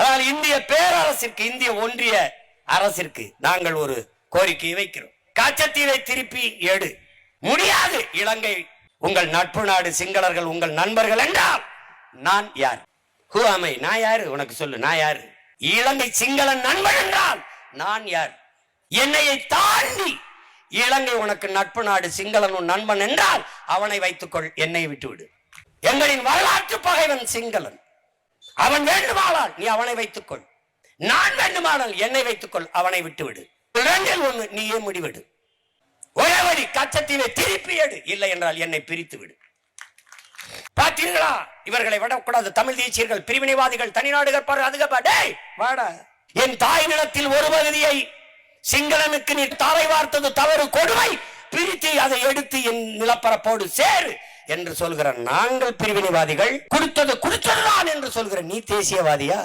அதனால் இந்திய பேரரசிற்கு, இந்திய ஒன்றிய அரசிற்கு நாங்கள் ஒரு கோரிக்கையை வைக்கிறோம். கச்சத்தீவை திருப்பி எடு. முடியாது. இலங்கை உங்கள் நட்பு நாடு, சிங்களர்கள் உங்கள் நண்பர்கள் என்றால் நான் யார்? ஹூ ஆம் ஐ? நான் யாரு? உனக்கு சொல்லு, நான் யாரு? இலங்கை சிங்களன் நண்பன் என்றால் நான் யார்? என்னையை தாண்டி இலங்கை உனக்கு நட்பு நாடு, சிங்களன் உன் நண்பன் என்றால் அவனை வைத்துக்கொள், என்னை விட்டுவிடு. எங்களின் வரலாற்று பகைவன் சிங்களன், அவன் வேண்டுமானால் நீ அவனை வைத்துக்கொள், நான் வேண்டுமானால் என்னை வைத்துக்கொள், அவனை விட்டுவிடு. இரண்டில் ஒன்று, நீயே முடிவிடு. ஒரே வழி, கச்சத்தீவை திருப்பி எடு, இல்லை என்றால் என்னை பிரித்து விடு. பார்த்தீர்களா? இவர்களை விடக்கூடாது. தமிழ் தேசியர்கள், பிரிவினைவாதிகள், தனிநாடு கற்பார்கள், அதுக்கு வாடா. என் தாய் நிலத்தில் ஒரு பகுதியை சிங்களனுக்கு நீ தாரை வார்த்தது தவறு, கொடுமை, பிரித்து அதை எடுத்து என் நிலப்பரப்போடு சேரு என்று சொல்கிற நாங்கள் பிரிவினைவாதிகள், கொடுத்தது கொடுத்ததுதான் என்று சொல்கிற நீ தேசியவாதியா?